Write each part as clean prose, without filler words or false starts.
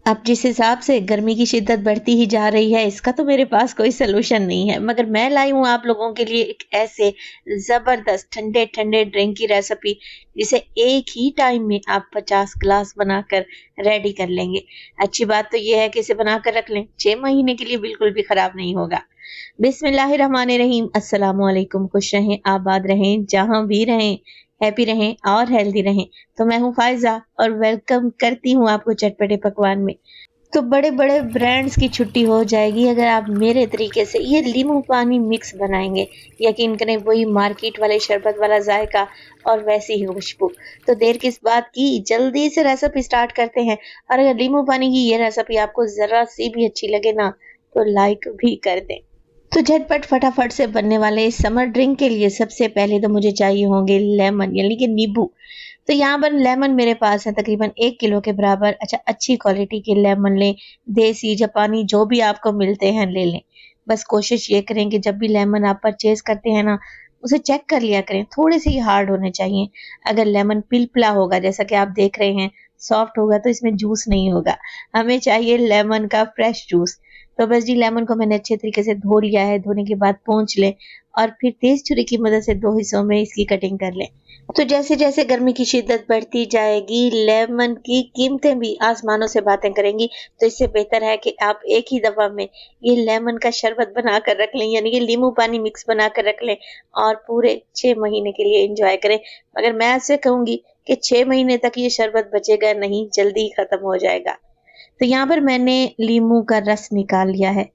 अब जिस हिसाब से गर्मी की शिद्दत बढ़ती ही जा रही है, इसका तो मेरे पास कोई सलूशन नहीं है, मगर मैं लाई हूँ आप लोगों के लिए एक ऐसे ज़बरदस्त ठंडे-ठंडे ड्रिंक की रेसिपी, जिसे एक ही टाइम में आप 50 ग्लास बनाकर रेडी कर लेंगे। अच्छी बात तो ये है कि इसे बनाकर रख लें, 6 महीने के लिए बिल्कुल भी खराब नहीं होगा। बिस्मिल्लाहिर्रहमानिर्रहीम, अस्सलामु अलैकुम। खुश रहें, आबाद रहें, जहाँ भी रहें, हैप्पी रहें और हेल्दी रहें। तो मैं हूँ फायजा और वेलकम करती हूँ आपको चटपटे पकवान में। तो बड़े बड़े ब्रांड्स की छुट्टी हो जाएगी अगर आप मेरे तरीके से ये नींबू पानी मिक्स बनाएंगे। यकीन करें, वही मार्केट वाले शरबत वाला जायका और वैसी ही खुशबू। तो देर किस बात की, जल्दी से रेसिपी स्टार्ट करते हैं। और अगर नींबू पानी की ये रेसिपी आपको जरा सी भी अच्छी लगे ना, तो लाइक भी कर दें। तो झटपट फटाफट से बनने वाले इस समर ड्रिंक के लिए सबसे पहले तो मुझे चाहिए होंगे लेमन, यानी कि नींबू। तो यहाँ पर लेमन मेरे पास है तकरीबन 1 किलो के बराबर। अच्छा, अच्छी क्वालिटी के लेमन लें, देसी जापानी जो भी आपको मिलते हैं ले लें। बस कोशिश ये करें कि जब भी लेमन आप परचेज करते हैं ना, उसे चेक कर लिया करें, थोड़े से ही हार्ड होने चाहिए। अगर लेमन पिलपिला होगा जैसा कि आप देख रहे हैं, सॉफ्ट होगा, तो इसमें जूस नहीं होगा। हमें चाहिए लेमन का फ्रेश जूस। तो बस जी, लेमन को मैंने अच्छे तरीके से धो लिया है। धोने के बाद पोंछ लें और फिर तेज छुरी की मदद से 2 हिस्सों में इसकी कटिंग कर लें। तो जैसे जैसे गर्मी की शिद्दत बढ़ती जाएगी, लेमन की कीमतें भी आसमानों से बातें करेंगी। तो इससे बेहतर है कि आप एक ही दफा में ये लेमन का शरबत बना कर रख लें, यानी कि नींबू पानी मिक्स बना कर रख लें और पूरे 6 महीने के लिए एंजॉय करें। मगर मैं आपसे कहूंगी कि 6 महीने तक ये शरबत बचेगा नहीं, जल्दी ही खत्म हो जाएगा। तो यहाँ पर मैंने लीमू का रस निकाल लिया है।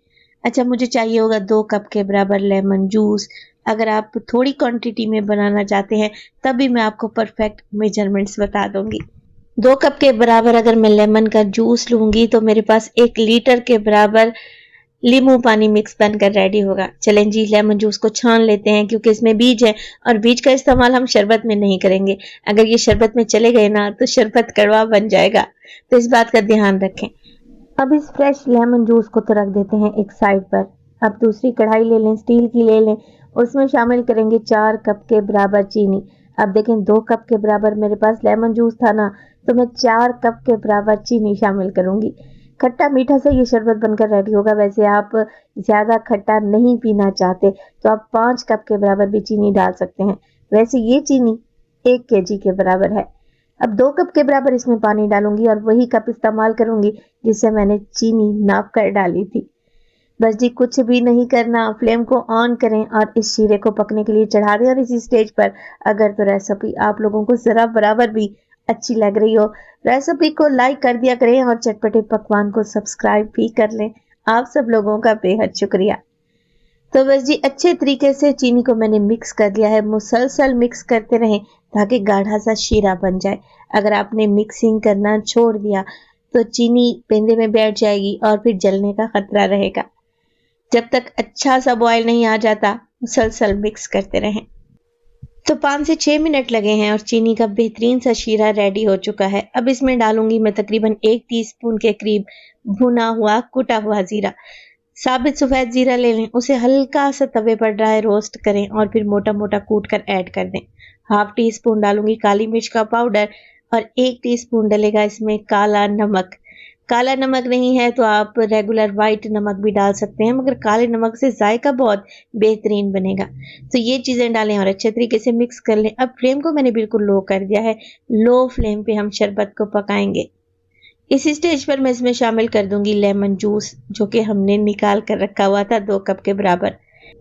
अच्छा, मुझे चाहिए होगा 2 कप के बराबर लेमन जूस। अगर आप थोड़ी क्वांटिटी में बनाना चाहते हैं, तभी मैं आपको परफेक्ट मेजरमेंट्स बता दूंगी। 2 कप के बराबर अगर मैं लेमन का जूस लूंगी तो मेरे पास 1 लीटर के बराबर नींबू पानी मिक्स बनकर रेडी होगा। चलें जी, लेमन जूस को छान लेते हैं, क्योंकि इसमें बीज है और बीज का इस्तेमाल हम शरबत में नहीं करेंगे। अगर ये शरबत में चले गए ना, तो शरबत कड़वा बन जाएगा, तो इस बात का ध्यान रखें। अब इस फ्रेश लेमन जूस को तो रख देते हैं एक साइड पर। अब दूसरी कढ़ाई ले लें, स्टील की ले लें। उसमें शामिल करेंगे 4 कप के बराबर चीनी। अब देखें, 2 कप के बराबर मेरे पास लेमन जूस था ना, तो मैं 4 कप के बराबर चीनी शामिल करूंगी। खट्टा मीठा से ये शरबत बनकर रेडी होगा। वैसे आप ज्यादा खट्टा नहीं पीना चाहते तो आप 5 कप के बराबर भी चीनी डाल सकते हैं। वैसे ये चीनी 1 केजी के बराबर है। अब 2 कप के बराबर इसमें पानी डालूंगी और वही कप इस्तेमाल करूंगी जिससे मैंने चीनी नाप कर डाली थी। बस जी, कुछ भी नहीं करना, फ्लेम को ऑन करें और इस शीरे को पकने के लिए चढ़ा दें। और इसी स्टेज पर अगर तो रेसिपी आप लोगों को जरा बराबर भी अच्छी लग रही हो, रेसिपी को लाइक कर दिया करें और चटपटे पकवान को सब्सक्राइब भी कर लें। आप सब लोगों का बेहद शुक्रिया। तो बस जी, अच्छे तरीके से चीनी को मैंने मिक्स कर दिया है। मुसलसल मिक्स करते रहें ताकि गाढ़ा सा शीरा बन जाए। अगर आपने मिक्सिंग करना छोड़ दिया तो चीनी पेंदे में बैठ जाएगी और फिर जलने का खतरा रहेगा। जब तक अच्छा सा बॉयल नहीं आ जाता, मुसलसल मिक्स करते रहें। तो 5 से 6 मिनट लगे हैं और चीनी का बेहतरीन सा शीरा रेडी हो चुका है। अब इसमें डालूंगी मैं तकरीबन 1 टीस्पून के करीब भुना हुआ कुटा हुआ जीरा। साबित सफेद जीरा ले लें, उसे हल्का सा तवे पर ड्राई रोस्ट करें और फिर मोटा मोटा कूट कर ऐड कर दें। ½ टीस्पून डालूंगी काली मिर्च का पाउडर और 1 टीस्पून डलेगा इसमें काला नमक। काला नमक नहीं है तो आप रेगुलर वाइट नमक भी डाल सकते हैं, मगर काले नमक से जायका बहुत बेहतरीन बनेगा। तो ये चीज़ें डालें और अच्छे तरीके से मिक्स कर लें। अब फ्लेम को मैंने बिल्कुल लो कर दिया है। लो फ्लेम पे हम शरबत को पकाएंगे। इसी स्टेज पर मैं इसमें शामिल कर दूंगी लेमन जूस, जो कि हमने निकाल कर रखा हुआ था 2 कप के बराबर।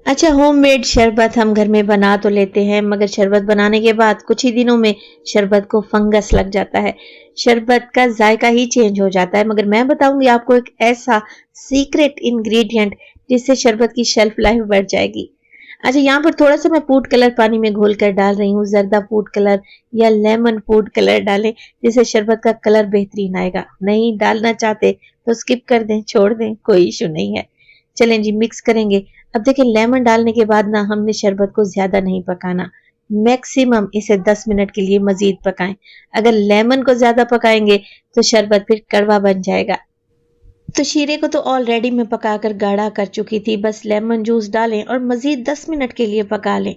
अच्छा, होममेड शरबत हम घर में बना तो लेते हैं, मगर शरबत बनाने के बाद कुछ ही दिनों में शरबत को फंगस लग जाता है, शरबत का जायका ही चेंज हो जाता है। मगर मैं बताऊंगी आपको एक ऐसा सीक्रेट इंग्रेडिएंट जिससे शरबत की शेल्फ लाइफ बढ़ जाएगी। अच्छा, यहाँ पर थोड़ा सा मैं फूड कलर पानी में घोल कर डाल रही हूँ। जर्दा फूड कलर या लेमन फूड कलर डालें, जिससे शरबत का कलर बेहतरीन आएगा। नहीं डालना चाहते तो स्किप कर दें, छोड़ दें, कोई इशू नहीं है। चलें जी, मिक्स करेंगे। अब देखिए, लेमन डालने के बाद ना हमने शरबत को ज्यादा नहीं पकाना, मैक्सिमम इसे 10 मिनट के लिए मजीद पकाएं। अगर लेमन को ज्यादा पकाएंगे तो शरबत फिर कड़वा बन जाएगा। तो शीरे को तो ऑलरेडी मैं पकाकर गाढ़ा कर चुकी थी, बस लेमन जूस डालें और मजीद 10 मिनट के लिए पका लें।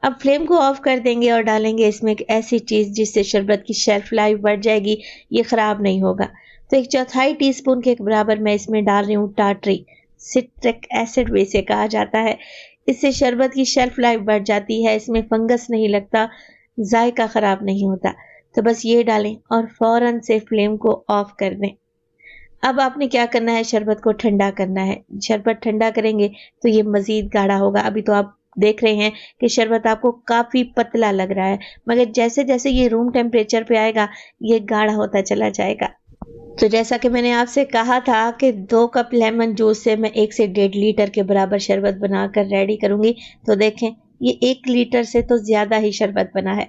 अब फ्लेम को ऑफ कर देंगे और डालेंगे इसमें एक ऐसी चीज जिससे शरबत की शेल्फ लाइफ बढ़ जाएगी, ये खराब नहीं होगा। तो 1/4 टीस्पून के बराबर मैं इसमें डाल रही हूँ टाटरी, सिट्रिक एसिड भी इसे कहा जाता है। इससे शरबत की शेल्फ लाइफ बढ़ जाती है, इसमें फंगस नहीं लगता, जायका खराब नहीं होता। तो बस ये डालें और फौरन से फ्लेम को ऑफ कर दें। अब आपने क्या करना है, शरबत को ठंडा करना है। शरबत ठंडा करेंगे तो ये मजीद गाढ़ा होगा। अभी तो आप देख रहे हैं कि शरबत आपको काफी पतला लग रहा है, मगर जैसे जैसे ये रूम टेम्परेचर पे आएगा ये गाढ़ा होता चला जाएगा। तो जैसा कि मैंने आपसे कहा था कि 2 कप लेमन जूस से मैं 1 से 1.5 लीटर के बराबर शरबत बनाकर रेडी करूंगी। तो देखें ये 1 लीटर से तो ज्यादा ही शरबत बना है।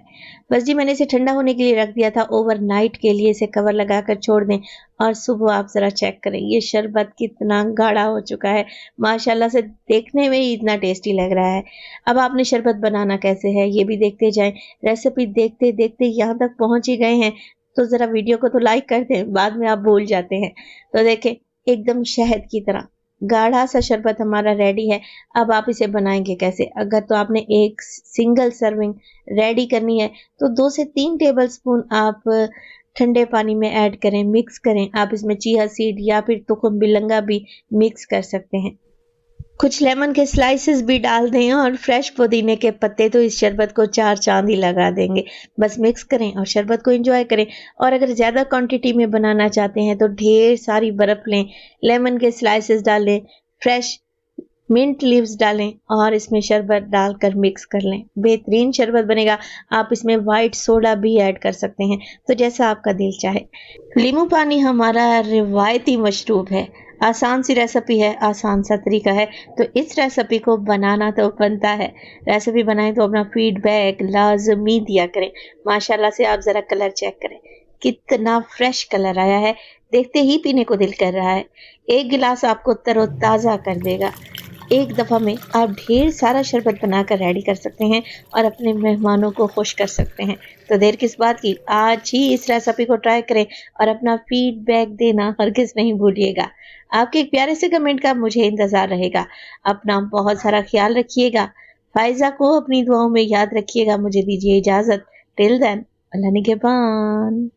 बस जी मैंने इसे ठंडा होने के लिए रख दिया था, ओवरनाइट के लिए इसे कवर लगाकर छोड़ दें और सुबह आप जरा चेक करें ये शरबत कितना गाढ़ा हो चुका है। माशाल्लाह से देखने में ही इतना टेस्टी लग रहा है। अब आपने शरबत बनाना कैसे है ये भी देखते जाएं। रेसिपी देखते देखते यहाँ तक पहुंच ही गए हैं तो जरा वीडियो को तो लाइक कर दें, बाद में आप भूल जाते हैं। तो देखें एकदम शहद की तरह गाढ़ा सा शरबत हमारा रेडी है। अब आप इसे बनाएंगे कैसे? अगर तो आपने एक सिंगल सर्विंग रेडी करनी है तो 2 से 3 टेबलस्पून आप ठंडे पानी में ऐड करें, मिक्स करें। आप इसमें चिया सीड या फिर तुखम बिलंगा भी मिक्स कर सकते हैं। कुछ लेमन के स्लाइसेस भी डाल दें और फ्रेश पुदीने के पत्ते, तो इस शरबत को 4 चांद ही लगा देंगे। बस मिक्स करें और शरबत को एंजॉय करें। और अगर ज़्यादा क्वांटिटी में बनाना चाहते हैं तो ढेर सारी बर्फ़ लें, लेमन के स्लाइसेस डालें, फ्रेश मिंट लीव्स डालें और इसमें शरबत डालकर मिक्स कर लें। बेहतरीन शरबत बनेगा। आप इसमें वाइट सोडा भी ऐड कर सकते हैं, तो जैसा आपका दिल चाहे। लीमू पानी हमारा रिवायती मशरूब है, आसान सी रेसिपी है, आसान सा तरीका है। तो इस रेसिपी को बनाना तो बनता है। रेसिपी बनाएं तो अपना फीडबैक लाजमी दिया करें। माशाल्लाह से आप ज़रा कलर चेक करें, कितना फ्रेश कलर आया है, देखते ही पीने को दिल कर रहा है। 1 गिलास आपको तरोताज़ा कर देगा। एक दफ़ा में आप ढेर सारा शरबत बनाकर रेडी कर सकते हैं और अपने मेहमानों को खुश कर सकते हैं। तो देर किस बात की, आज ही इस रेसिपी को ट्राई करें और अपना फीडबैक देना हरगिज़ नहीं भूलिएगा। आपके एक प्यारे से कमेंट का मुझे इंतज़ार रहेगा। अपना बहुत सारा ख्याल रखिएगा। फायज़ा को अपनी दुआओं में याद रखिएगा। मुझे दीजिए इजाज़त। टिल देन, अल्लाह निगहबान।